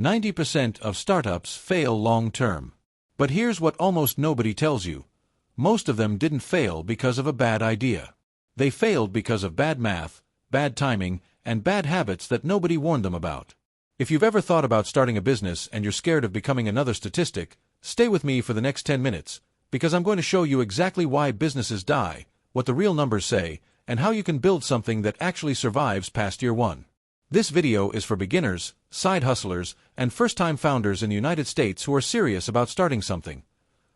90% of startups fail long-term. But here's what almost nobody tells you. Most of them didn't fail because of a bad idea. They failed because of bad math, bad timing, and bad habits that nobody warned them about. If you've ever thought about starting a business and you're scared of becoming another statistic, stay with me for the next 10 minutes, because I'm going to show you exactly why businesses die, what the real numbers say, and how you can build something that actually survives past year one. This video is for beginners, side hustlers, and first-time founders in the United States who are serious about starting something.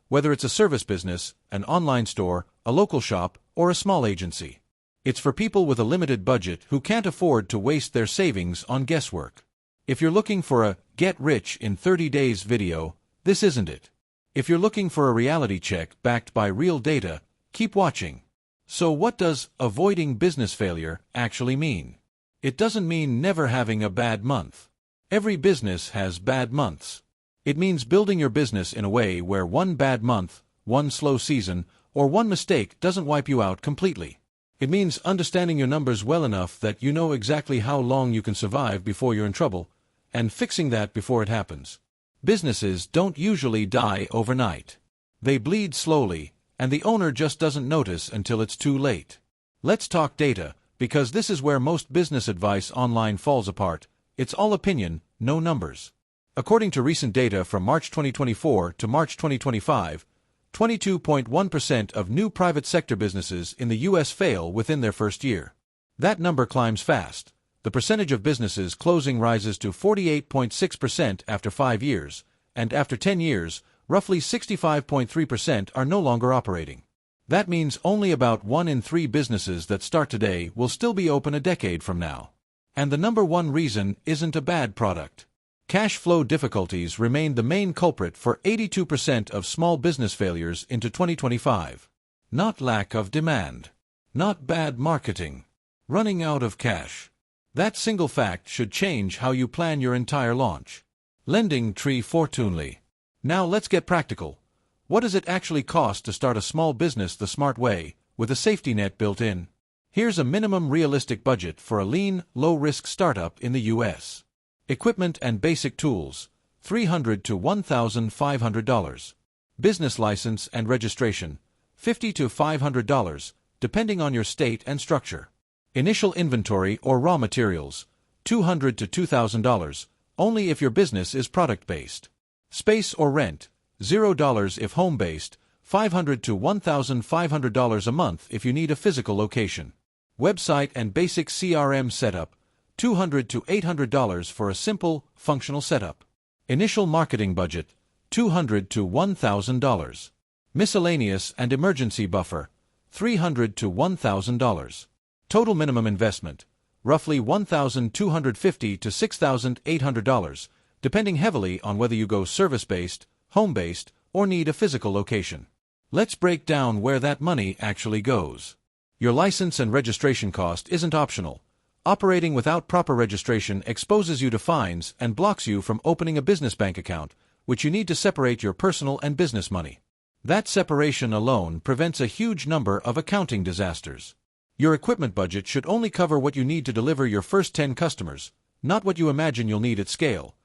Whether it's a service business, an online store, a local shop, or a small agency. It's for people with a limited budget who can't afford to waste their savings on guesswork. If you're looking for a get rich in 30 days video, this isn't it. If you're looking for a reality check backed by real data, keep watching. So what does avoiding business failure actually mean? It doesn't mean never having a bad month. Every business has bad months. It means building your business in a way where one bad month, one slow season, or one mistake doesn't wipe you out completely. It means understanding your numbers well enough that you know exactly how long you can survive before you're in trouble, and fixing that before it happens. Businesses don't usually die overnight. They bleed slowly, and the owner just doesn't notice until it's too late. Let's talk data, because this is where most business advice online falls apart. It's all opinion, no numbers. According to recent data from March 2024 to March 2025, 22.1% of new private sector businesses in the U.S. fail within their first year. That number climbs fast. The percentage of businesses closing rises to 48.6% after 5 years, and after 10 years, roughly 65.3% are no longer operating. That means only about 1 in 3 businesses that start today will still be open a decade from now. And the number one reason isn't a bad product. Cash flow difficulties remain the main culprit for 82% of small business failures into 2025. Not lack of demand. Not bad marketing. Running out of cash. That single fact should change how you plan your entire launch. Lending tree fortunely. Now let's get practical. What does it actually cost to start a small business the smart way, with a safety net built in? Here's a minimum realistic budget for a lean, low-risk startup in the U.S. Equipment and basic tools, $300 to $1,500. Business license and registration, $50 to $500, depending on your state and structure. Initial inventory or raw materials, $200 to $2,000, only if your business is product-based. Space or rent, $0 if home-based, $500 to $1,500 a month if you need a physical location. Website and basic CRM setup, $200 to $800 for a simple, functional setup. Initial marketing budget, $200 to $1,000. Miscellaneous and emergency buffer, $300 to $1,000. Total minimum investment, roughly $1,250 to $6,800, depending heavily on whether you go service-based, home-based, or need a physical location. Let's break down where that money actually goes. Your license and registration cost isn't optional. Operating without proper registration exposes you to fines and blocks you from opening a business bank account, which you need to separate your personal and business money. That separation alone prevents a huge number of accounting disasters. Your equipment budget should only cover what you need to deliver your first 10 customers, not what you imagine you'll need at scale.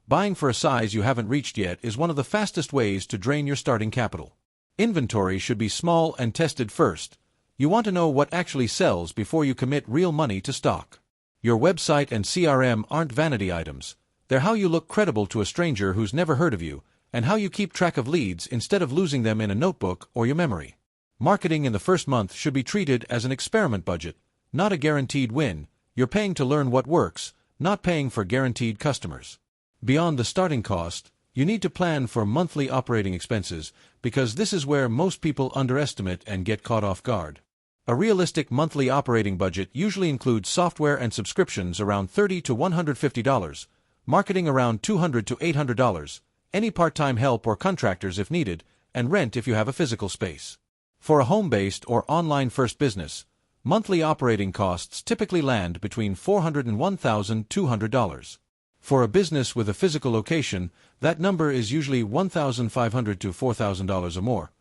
Buying for a size you haven't reached yet is one of the fastest ways to drain your starting capital. Inventory should be small and tested first. You want to know what actually sells before you commit real money to stock. Your website and CRM aren't vanity items. They're how you look credible to a stranger who's never heard of you, and how you keep track of leads instead of losing them in a notebook or your memory. Marketing in the first month should be treated as an experiment budget, not a guaranteed win. You're paying to learn what works, not paying for guaranteed customers. Beyond the starting cost, you need to plan for monthly operating expenses, because this is where most people underestimate and get caught off guard. A realistic monthly operating budget usually includes software and subscriptions around $30 to $150, marketing around $200 to $800, any part-time help or contractors if needed, and rent if you have a physical space. For a home-based or online-first business, monthly operating costs typically land between $400 and $1,200. For a business with a physical location, that number is usually $1,500 to $4,000 or more.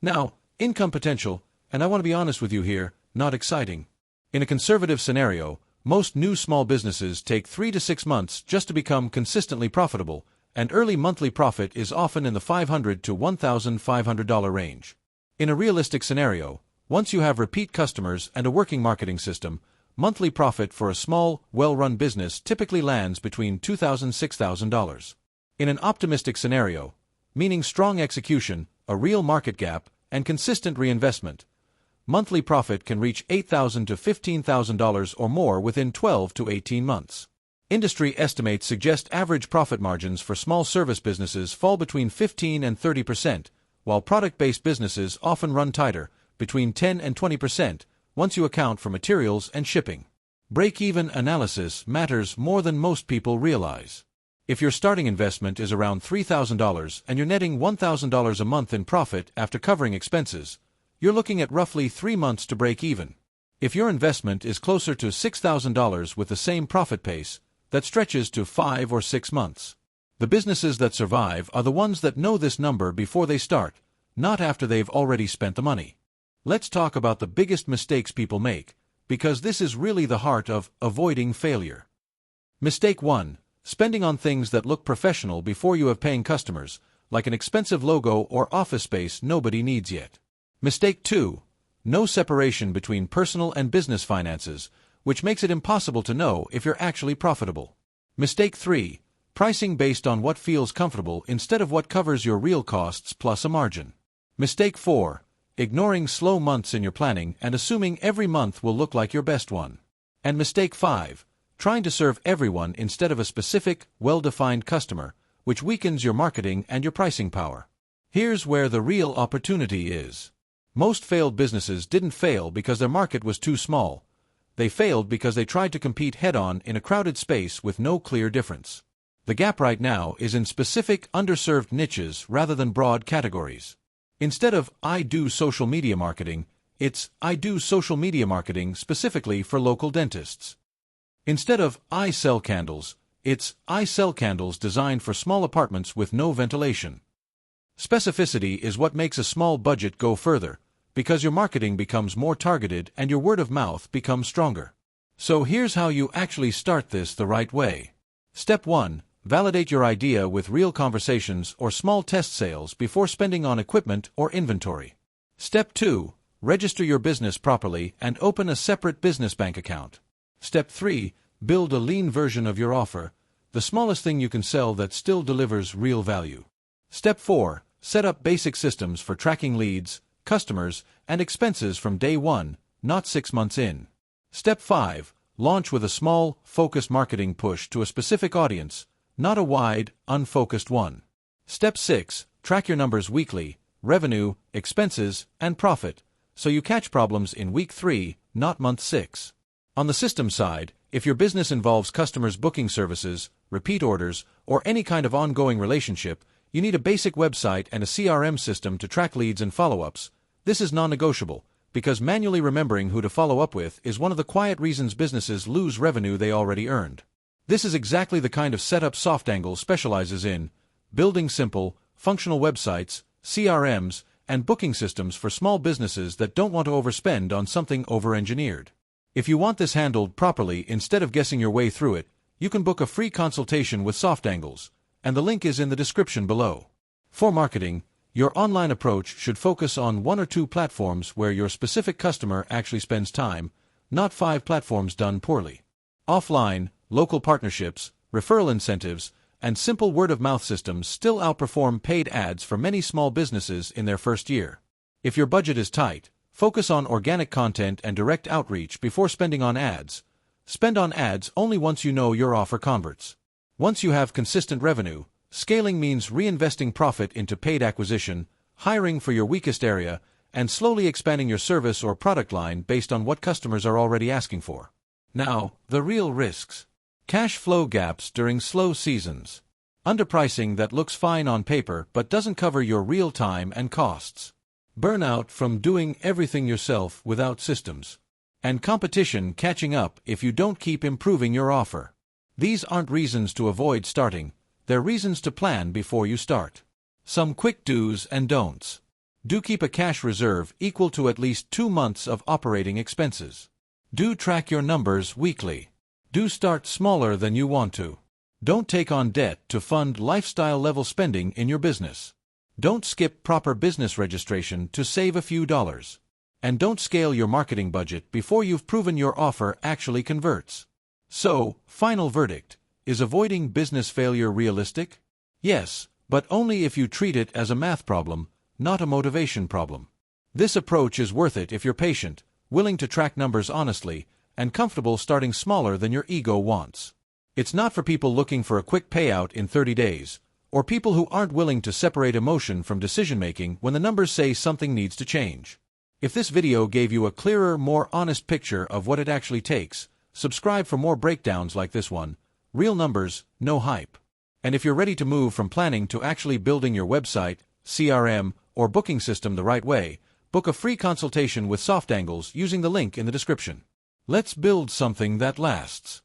Now, income potential, and I want to be honest with you here, not exciting. In a conservative scenario, Most new small businesses take 3 to 6 months just to become consistently profitable, and early monthly profit is often in the $500 to $1,500 range. In a realistic scenario, once you have repeat customers and a working marketing system, monthly profit for a small, well-run business typically lands between $2,000 and $6,000. In an optimistic scenario, meaning strong execution, a real market gap, and consistent reinvestment, monthly profit can reach $8,000 to $15,000 or more within 12 to 18 months. Industry estimates suggest average profit margins for small service businesses fall between 15 and 30%, while product-based businesses often run tighter, between 10 and 20%, once you account for materials and shipping. Break-even analysis matters more than most people realize. If your starting investment is around $3,000 and you're netting $1,000 a month in profit after covering expenses, you're looking at roughly 3 months to break even. If your investment is closer to $6,000 with the same profit pace, that stretches to 5 or 6 months. The businesses that survive are the ones that know this number before they start, not after they've already spent the money. Let's talk about the biggest mistakes people make, because this is really the heart of avoiding failure. Mistake 1. Spending on things that look professional before you have paying customers, like an expensive logo or office space nobody needs yet. Mistake 2. No separation between personal and business finances, which makes it impossible to know if you're actually profitable. Mistake 3. Pricing based on what feels comfortable instead of what covers your real costs plus a margin. Mistake 4. Ignoring slow months in your planning and assuming every month will look like your best one. And mistake 5. Trying to serve everyone instead of a specific, well-defined customer, which weakens your marketing and your pricing power. Here's where the real opportunity is. Most failed businesses didn't fail because their market was too small. They failed because they tried to compete head-on in a crowded space with no clear difference. The gap right now is in specific, underserved niches rather than broad categories. Instead of, I do social media marketing, it's, I do social media marketing specifically for local dentists. Instead of, I sell candles, it's, I sell candles designed for small apartments with no ventilation. Specificity is what makes a small budget go further, because your marketing becomes more targeted and your word of mouth becomes stronger. So here's how you actually start this the right way. Step 1. Validate your idea with real conversations or small test sales before spending on equipment or inventory. Step 2. Register your business properly and open a separate business bank account. Step 3. Build a lean version of your offer, the smallest thing you can sell that still delivers real value. Step 4. Set up basic systems for tracking leads, customers, and expenses from day 1, not 6 months in. Step 5. Launch with a small, focused marketing push to a specific audience, not a wide, unfocused one. Step 6. Track your numbers weekly, revenue, expenses, and profit, so you catch problems in week 3, not month 6. On the system side, if your business involves customers booking services, repeat orders, or any kind of ongoing relationship, you need a basic website and a CRM system to track leads and follow-ups. This is non-negotiable, because manually remembering who to follow up with is one of the quiet reasons businesses lose revenue they already earned. This is exactly the kind of setup SoftAngle specializes in: building simple, functional websites, CRMs, and booking systems for small businesses that don't want to overspend on something over-engineered. If you want this handled properly instead of guessing your way through it, you can book a free consultation with SoftAngles, and the link is in the description below. For marketing, your online approach should focus on 1 or 2 platforms where your specific customer actually spends time, not 5 platforms done poorly. Offline, local partnerships, referral incentives, and simple word-of-mouth systems still outperform paid ads for many small businesses in their first year. If your budget is tight, focus on organic content and direct outreach before spending on ads. Spend on ads only once you know your offer converts. Once you have consistent revenue, scaling means reinvesting profit into paid acquisition, hiring for your weakest area, and slowly expanding your service or product line based on what customers are already asking for. Now, the real risks. Cash flow gaps during slow seasons. Underpricing that looks fine on paper but doesn't cover your real time and costs. Burnout from doing everything yourself without systems. And competition catching up if you don't keep improving your offer. These aren't reasons to avoid starting, they're reasons to plan before you start. Some quick do's and don'ts. Do keep a cash reserve equal to at least 2 months of operating expenses. Do track your numbers weekly. Do start smaller than you want to. Don't take on debt to fund lifestyle-level spending in your business. Don't skip proper business registration to save a few dollars. And don't scale your marketing budget before you've proven your offer actually converts. So, final verdict, is avoiding business failure realistic? Yes, but only if you treat it as a math problem, not a motivation problem. This approach is worth it if you're patient, willing to track numbers honestly, and comfortable starting smaller than your ego wants. It's not for people looking for a quick payout in 30 days, or people who aren't willing to separate emotion from decision-making when the numbers say something needs to change. If this video gave you a clearer, more honest picture of what it actually takes, subscribe for more breakdowns like this one. Real numbers, no hype. And if you're ready to move from planning to actually building your website, CRM, or booking system the right way, book a free consultation with SoftAngles using the link in the description. Let's build something that lasts.